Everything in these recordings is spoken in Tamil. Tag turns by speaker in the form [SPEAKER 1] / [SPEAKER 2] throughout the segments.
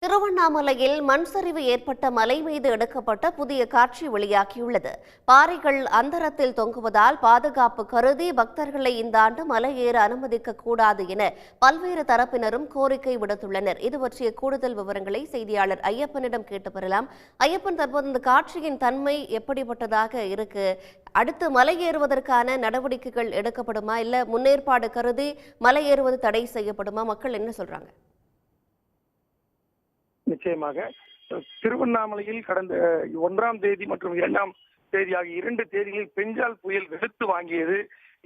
[SPEAKER 1] திருவண்ணாமலையில் மண் சரிவு ஏற்பட்ட மலை மீது எடுக்கப்பட்ட புதிய காட்சி வெளியாகியுள்ளது. பாறைகள் அந்தரத்தில் தொங்குவதால் பாதுகாப்பு கருதி பக்தர்களை இந்த ஆண்டு மலை ஏற அனுமதிக்க கூடாது என பல்வேறு தரப்பினரும் கோரிக்கை விடுத்துள்ளனர். இது பற்றிய கூடுதல் விவரங்களை செய்தியாளர் ஐயப்பனிடம் கேட்டு பெறலாம். ஐயப்பன், தற்போது இந்த காட்சியின் தன்மை எப்படிப்பட்டதாக இருக்கு? அடுத்து மலை ஏறுவதற்கான நடவடிக்கைகள் எடுக்கப்படுமா, இல்ல முன்னேற்பாடு கருதி மலை ஏறுவது தடை செய்யப்படுமா? மக்கள் என்ன சொல்றாங்க?
[SPEAKER 2] நிச்சயமாக திருவண்ணாமலையில் கடந்த 1ஆம் தேதி மற்றும் 2ஆம் தேதி ஆகிய 2 தேதிகளில் பெஞ்சால் புயல் வெளுத்து வாங்கியது.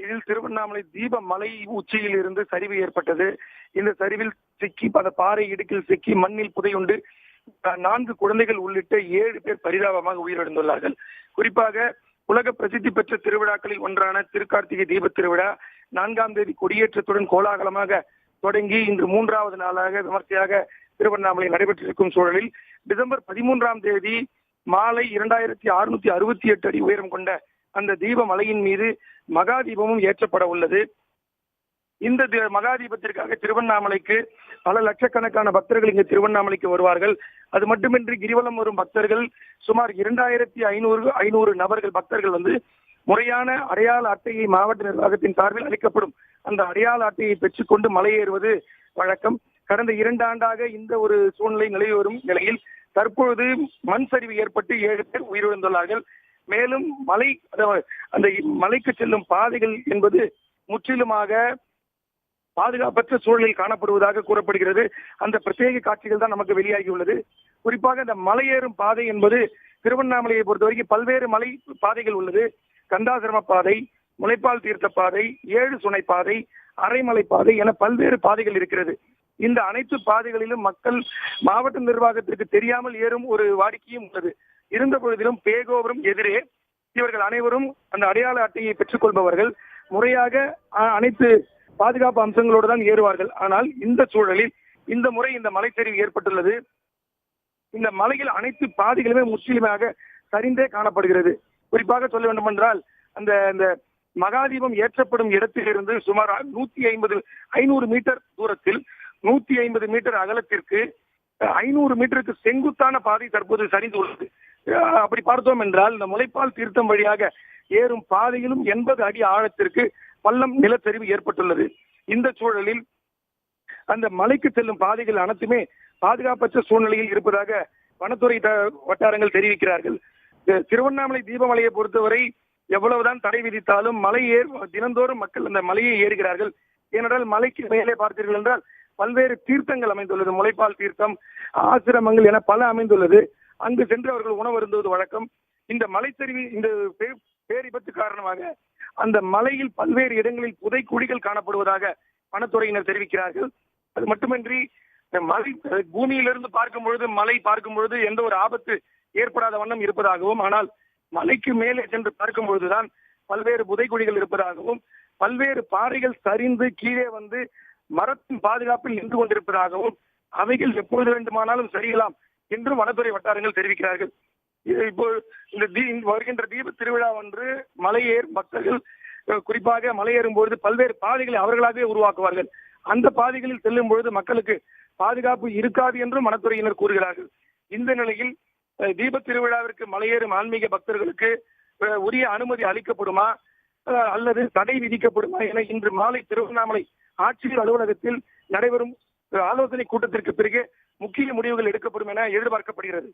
[SPEAKER 2] இதில் திருவண்ணாமலை தீப மலை உச்சியில் இருந்து சரிவு ஏற்பட்டது. இந்த சரிவில் சிக்கி பல பாறை இடுக்கில் சிக்கி மண்ணில் புதையுண்டு 4 குழந்தைகள் உள்ளிட்ட 7 பேர் பரிதாபமாக உயிரிழந்துள்ளார்கள். குறிப்பாக உலக பிரசித்தி பெற்ற திருவிழாக்களில் ஒன்றான திருக்கார்த்திகை தீப திருவிழா 4ஆம் தேதி கொடியேற்றத்துடன் கோலாகலமாக தொடங்கி இன்று 3வது நாளாக விமர்சையாக திருவண்ணாமலை நடைபெற்றிருக்கும் சூழலில் டிசம்பர் 13ஆம் தேதி மாலை 2668 அடி உயரம் கொண்ட அந்த தீப மலையின் மீது மகா தீபமும் ஏற்றப்பட உள்ளது. இந்த மகா தீபத்திற்காக திருவண்ணாமலைக்கு பல லட்சக்கணக்கான பக்தர்கள் இங்கு திருவண்ணாமலைக்கு வருவார்கள். அது மட்டுமின்றி கிரிவலம் வரும் பக்தர்கள் சுமார் 2500 நபர்கள் பக்தர்கள் வந்து முறையான அடையாள அட்டையை மாவட்ட நிர்வாகத்தின் சார்பில் அளிக்கப்படும் அந்த அடையாள அட்டையை பெற்றுக்கொண்டு மலையேறுவது வழக்கம். கடந்த 2 ஆண்டாக இந்த ஒரு சூழ்நிலை நிலவி வரும் நிலையில் தற்பொழுது மண் சரிவு ஏற்பட்டு 7 பேர் உயிரிழந்துள்ளார்கள். மேலும் அந்த மலைக்கு செல்லும் பாதைகள் என்பது முற்றிலுமாக பாதுகாப்பற்ற சூழலில் காணப்படுவதாக கூறப்படுகிறது. அந்த பிரத்யேக காட்சிகள் தான் நமக்கு வெளியாகியுள்ளது. குறிப்பாக இந்த மலையேறும் பாதை என்பது திருவண்ணாமலையை பொறுத்தவரைக்கும் பல்வேறு மலை பாதைகள் உள்ளது. கந்தாசிரம பாதை, முளைப்பால் தீர்த்த பாதை, 7 சுனை பாதை, அரைமலை பாதை என பல்வேறு பாதைகள் இருக்கிறது. இந்த அனைத்து பாதைகளிலும் மக்கள் மாவட்ட நிர்வாகத்திற்கு தெரியாமல் ஏறும் ஒரு வாடிக்கையும் உள்ளது. இருந்த பொழுதிலும் பேகோபுரம் எதிரே இவர்கள் அனைவரும் அந்த அடையாள அட்டையை பெற்றுக் கொள்பவர்கள் முறையாக அனைத்து பாதுகாப்பு அம்சங்களோடு தான் ஏறுவார்கள். ஆனால் இந்த சூழலில் இந்த முறை இந்த மலைச்சரிவு ஏற்பட்டுள்ளது. இந்த மலையில் அனைத்து பாதைகளுமே முற்றிலுமாக சரிந்தே காணப்படுகிறது. குறிப்பாக சொல்ல வேண்டும் என்றால் அந்த மகாதீபம் ஏற்றப்படும் இடத்திலிருந்து சுமார் 500 மீட்டர் தூரத்தில் 150 மீட்டர் அகலத்திற்கு 500 மீட்டருக்கு செங்குத்தான பாதை தற்போது சரிந்து உள்ளது. அப்படி பார்த்தோம் என்றால் இந்த முளைப்பால் தீர்த்தம் வழியாக ஏறும் பாதையிலும் 80 அடி ஆழத்திற்கு பள்ளம் நிலச்சரிவு ஏற்பட்டுள்ளது. இந்த சூழலில் அந்த மலைக்கு செல்லும் பாதைகள் அனைத்துமே பாதுகாப்பற்ற சூழ்நிலையில் இருப்பதாக வனத்துறை வட்டாரங்கள் தெரிவிக்கிறார்கள். திருவண்ணாமலை தீபமலையை பொறுத்தவரை எவ்வளவுதான் தடை விதித்தாலும் தினந்தோறும் மக்கள் அந்த மலையை ஏறுகிறார்கள். ஏனென்றால் மலைக்கு மேலே பார்த்தீர்கள் என்றால் பல்வேறு தீர்த்தங்கள் அமைந்துள்ளது. முளைப்பால் தீர்த்தம், ஆசிரமங்கள் என பல அமைந்துள்ளது. அங்கு சென்று அவர்கள் உணவு அருந்துவது வழக்கம். இந்த மலைச்சரிவு இந்த பேரிபத்து காரணமாக அந்த மலையில் பல்வேறு இடங்களில் புதைக்குழிகள் காணப்படுவதாக வனத்துறையினர் தெரிவிக்கிறார்கள். அது மட்டுமின்றி மலை பூமியிலிருந்து பார்க்கும் பொழுது மலை பார்க்கும் பொழுது எந்த ஒரு ஆபத்து ஏற்படாத வண்ணம் இருப்பதாகவும், ஆனால் மலைக்கு மேலே சென்று பார்க்கும் பொழுதுதான் பல்வேறு புதைக்குழிகள் இருப்பதாகவும், பல்வேறு பாறைகள் சரிந்து கீழே வந்து மரத்தின் பாதுகாப்பில் நின்று கொண்டிருப்பதாகவும், அவைகள் எப்பொழுது வேண்டுமானாலும் சரிகலாம் என்றும் வனத்துறை வட்டாரங்கள் தெரிவிக்கிறார்கள். இப்போ இந்த வருகின்ற தீப திருவிழா ஒன்று மலையேறும் பக்தர்கள் குறிப்பாக மலையேறும் பொழுது பல்வேறு பாதைகளை அவர்களாகவே உருவாக்குவார்கள். அந்த பாதைகளில் செல்லும் பொழுது மக்களுக்கு பாதுகாப்பு இருக்காது என்றும் வனத்துறையினர் கூறுகிறார்கள். இந்த நிலையில் தீப திருவிழாவிற்கு மலையேறும் ஆன்மீக பக்தர்களுக்கு உரிய அனுமதி அளிக்கப்படுமா அல்லது தடை விதிக்கப்படுமா என இன்று மாலை திருவண்ணாமலை ஆட்சியர் அலுவலகத்தில் நடைபெறும் ஆலோசனை கூட்டத்திற்கு பிறகு முக்கிய முடிவுகள் எடுக்கப்படும் என எதிர்பார்க்கப்படுகிறது.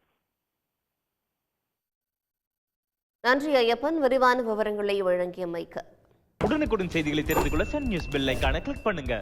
[SPEAKER 1] நன்றி ஐயப்பன், விரிவான விவரங்களை வழங்கியமைக்கு.
[SPEAKER 3] உடனுக்குடன் செய்திகளை தெரிந்து கொள்ள சன் நியூஸ் பெல் ஐகானை கிளிக் பண்ணுங்க.